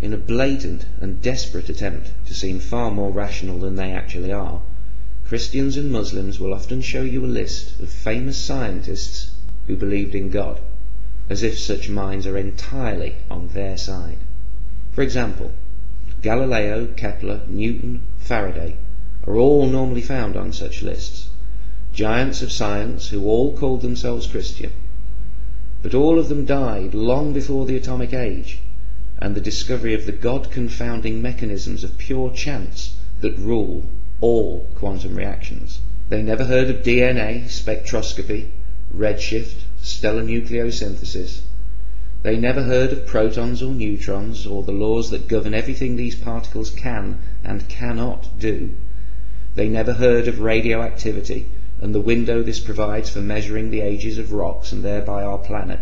In a blatant and desperate attempt to seem far more rational than they actually are, Christians and Muslims will often show you a list of famous scientists who believed in God, as if such minds are entirely on their side. For example, Galileo, Kepler, Newton, Faraday are all normally found on such lists, giants of science who all called themselves Christian. But all of them died long before the atomic age and the discovery of the God-confounding mechanisms of pure chance that rule all quantum reactions. They never heard of DNA, spectroscopy, redshift, stellar nucleosynthesis. They never heard of protons or neutrons or the laws that govern everything these particles can and cannot do. They never heard of radioactivity and the window this provides for measuring the ages of rocks and thereby our planet.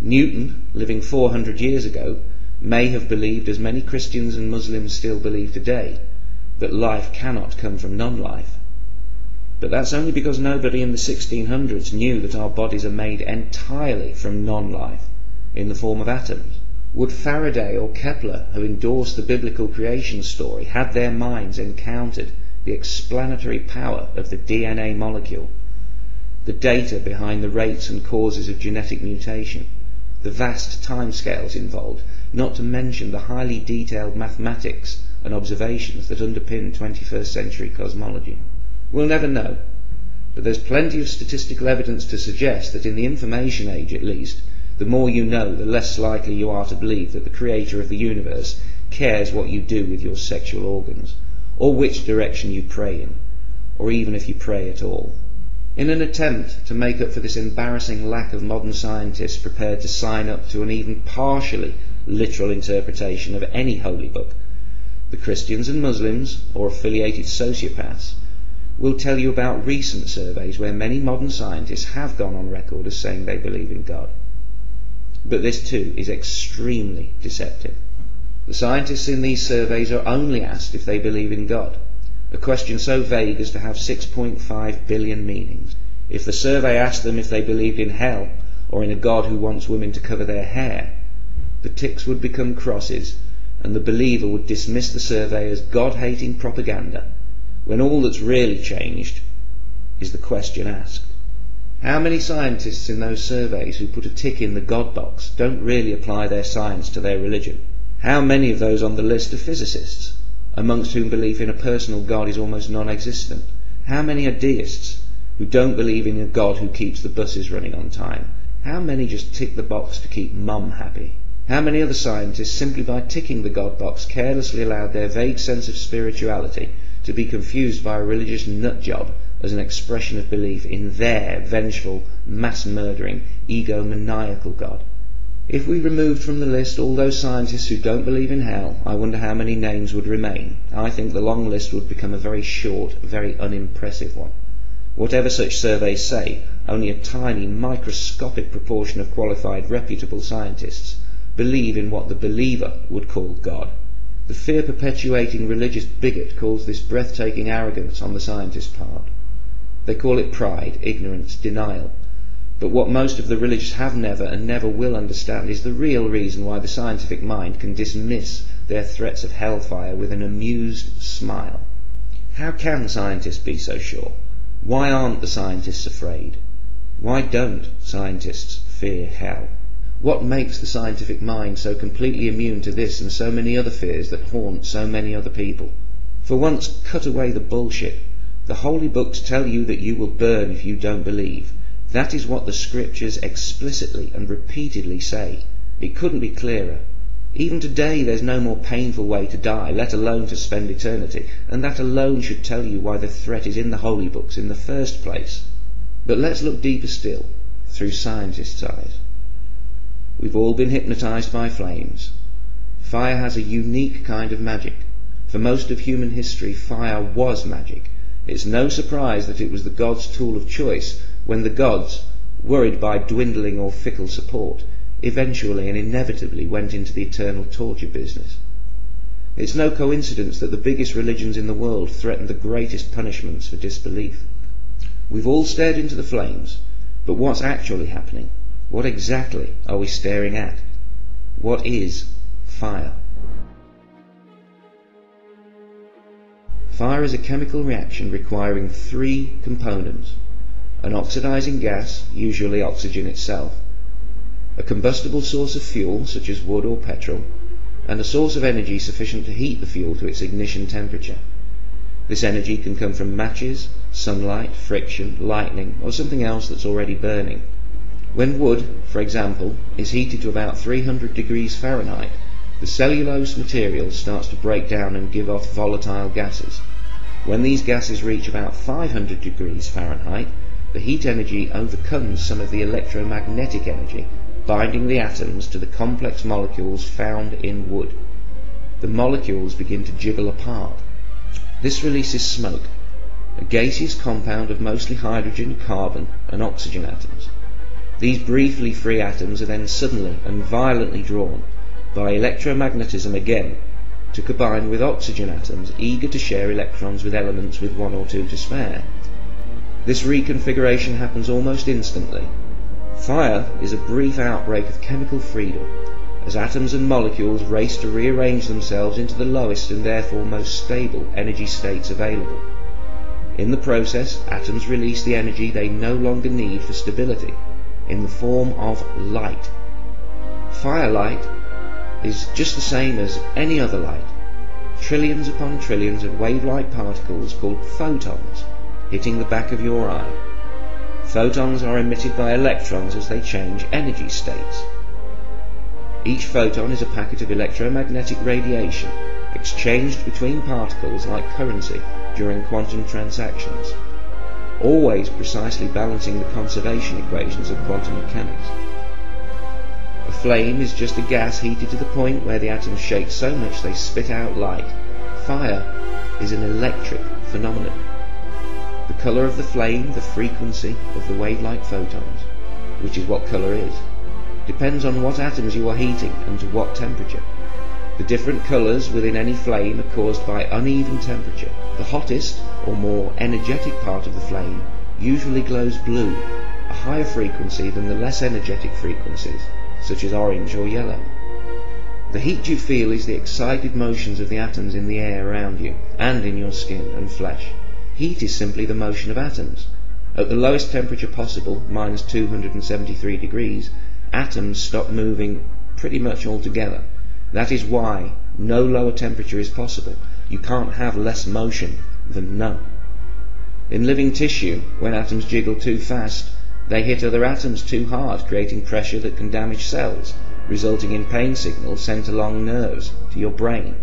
Newton, living 400 years ago, may have believed, as many Christians and Muslims still believe today, that life cannot come from non-life. But that's only because nobody in the 1600s knew that our bodies are made entirely from non-life, in the form of atoms. Would Faraday or Kepler, who endorsed the biblical creation story, had their minds encountered the explanatory power of the DNA molecule, the data behind the rates and causes of genetic mutation, the vast timescales involved, not to mention the highly detailed mathematics and observations that underpin 21st century cosmology? We'll never know, but there's plenty of statistical evidence to suggest that in the information age at least, the more you know, the less likely you are to believe that the creator of the universe cares what you do with your sexual organs, or which direction you pray in, or even if you pray at all. In an attempt to make up for this embarrassing lack of modern scientists prepared to sign up to an even partially literal interpretation of any holy book, the Christians and Muslims, or affiliated sociopaths, will tell you about recent surveys where many modern scientists have gone on record as saying they believe in God. But this too is extremely deceptive. The scientists in these surveys are only asked if they believe in God, a question so vague as to have 6.5 billion meanings. If the survey asked them if they believed in hell or in a God who wants women to cover their hair, the ticks would become crosses and the believer would dismiss the survey as God-hating propaganda, when all that's really changed is the question asked. How many scientists in those surveys who put a tick in the God box don't really apply their science to their religion? How many of those on the list are physicists, amongst whom belief in a personal God is almost non-existent? How many are deists, who don't believe in a God who keeps the buses running on time? How many just tick the box to keep mum happy? How many other scientists, simply by ticking the God box, carelessly allowed their vague sense of spirituality to be confused by a religious nutjob as an expression of belief in their vengeful, mass-murdering, egomaniacal God? If we removed from the list all those scientists who don't believe in hell, I wonder how many names would remain. I think the long list would become a very short, very unimpressive one. Whatever such surveys say, only a tiny, microscopic proportion of qualified, reputable scientists believe in what the believer would call God. The fear-perpetuating religious bigot calls this breathtaking arrogance on the scientist's part. They call it pride, ignorance, denial. But what most of the religious have never and never will understand is the real reason why the scientific mind can dismiss their threats of hellfire with an amused smile. How can scientists be so sure? Why aren't the scientists afraid? Why don't scientists fear hell? What makes the scientific mind so completely immune to this and so many other fears that haunt so many other people? For once, cut away the bullshit. The holy books tell you that you will burn if you don't believe. That is what the scriptures explicitly and repeatedly say. It couldn't be clearer. Even today there's no more painful way to die, let alone to spend eternity, and that alone should tell you why the threat is in the holy books in the first place. But let's look deeper still, through scientists' eyes. We've all been hypnotized by flames. Fire has a unique kind of magic. For most of human history, fire was magic. It's no surprise that it was the gods' tool of choice when the gods, worried by dwindling or fickle support, eventually and inevitably went into the eternal torture business. It's no coincidence that the biggest religions in the world threaten the greatest punishments for disbelief. We've all stared into the flames, but what's actually happening? What exactly are we staring at? What is fire? Fire is a chemical reaction requiring three components: an oxidizing gas, usually oxygen itself, a combustible source of fuel such as wood or petrol, and a source of energy sufficient to heat the fuel to its ignition temperature. This energy can come from matches, sunlight, friction, lightning, or something else that's already burning. When wood, for example, is heated to about 300 degrees Fahrenheit, the cellulose material starts to break down and give off volatile gases. When these gases reach about 500 degrees Fahrenheit, the heat energy overcomes some of the electromagnetic energy, binding the atoms to the complex molecules found in wood. The molecules begin to jiggle apart. This releases smoke, a gaseous compound of mostly hydrogen, carbon, and oxygen atoms. These briefly free atoms are then suddenly and violently drawn, by electromagnetism again, to combine with oxygen atoms eager to share electrons with elements with one or two to spare. This reconfiguration happens almost instantly. Fire is a brief outbreak of chemical freedom, as atoms and molecules race to rearrange themselves into the lowest and therefore most stable energy states available. In the process, atoms release the energy they no longer need for stability, in the form of light. Firelight is just the same as any other light. Trillions upon trillions of wave-like particles called photons hitting the back of your eye. Photons are emitted by electrons as they change energy states. Each photon is a packet of electromagnetic radiation exchanged between particles like currency during quantum transactions, always precisely balancing the conservation equations of quantum mechanics. A flame is just a gas heated to the point where the atoms shake so much they spit out light. Fire is an electric phenomenon. The colour of the flame, the frequency of the wave-like photons, which is what colour is, depends on what atoms you are heating and to what temperature. The different colours within any flame are caused by uneven temperature. The hottest, or more energetic part of the flame usually glows blue, a higher frequency than the less energetic frequencies, such as orange or yellow. The heat you feel is the excited motions of the atoms in the air around you, and in your skin and flesh. Heat is simply the motion of atoms. At the lowest temperature possible, minus 273 degrees, atoms stop moving pretty much altogether. That is why no lower temperature is possible. You can't have less motion than none. In living tissue, when atoms jiggle too fast, they hit other atoms too hard, creating pressure that can damage cells, resulting in pain signals sent along nerves to your brain.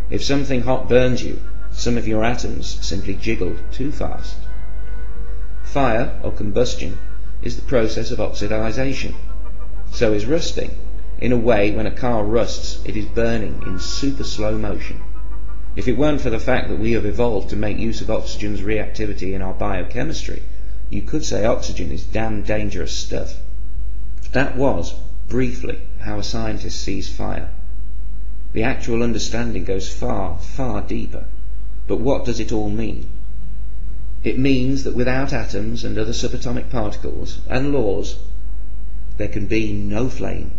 If something hot burns you, some of your atoms simply jiggled too fast. Fire, or combustion, is the process of oxidization. So is rusting. In a way, when a car rusts, it is burning in super slow motion. If it weren't for the fact that we have evolved to make use of oxygen's reactivity in our biochemistry, you could say oxygen is damn dangerous stuff. That was, briefly, how a scientist sees fire. The actual understanding goes far, far deeper. But what does it all mean? It means that without atoms and other subatomic particles and laws, there can be no flame.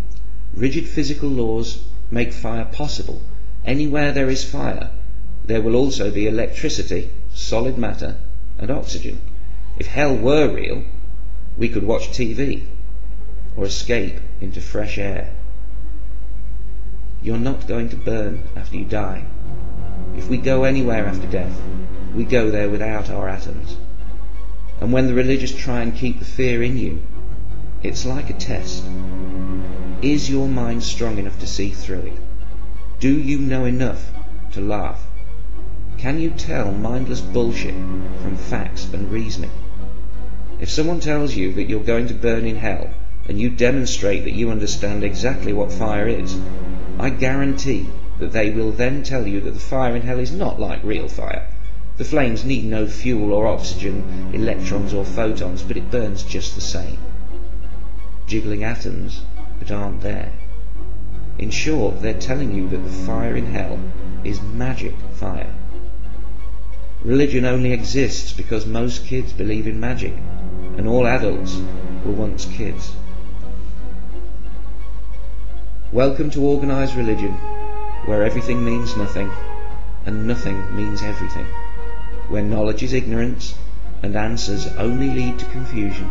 Rigid physical laws make fire possible. Anywhere there is fire, there will also be electricity, solid matter, and oxygen. If hell were real, we could watch TV or escape into fresh air. You're not going to burn after you die. If we go anywhere after death, we go there without our atoms. And when the religious try and keep the fear in you, it's like a test. Is your mind strong enough to see through it? Do you know enough to laugh? Can you tell mindless bullshit from facts and reasoning? If someone tells you that you're going to burn in hell, and you demonstrate that you understand exactly what fire is, I guarantee that they will then tell you that the fire in hell is not like real fire. The flames need no fuel or oxygen, electrons or photons, but it burns just the same. Jiggling atoms that aren't there. In short, they're telling you that the fire in hell is magic fire. Religion only exists because most kids believe in magic, and all adults were once kids. Welcome to organised religion, where everything means nothing, and nothing means everything. where knowledge is ignorance and answers only lead to confusion.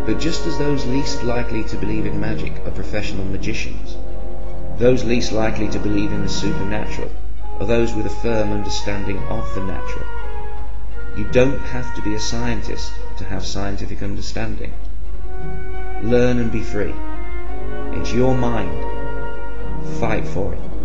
But just as those least likely to believe in magic are professional magicians, those least likely to believe in the supernatural are those with a firm understanding of the natural. You don't have to be a scientist to have scientific understanding. Learn and be free. It's your mind. Fight for it.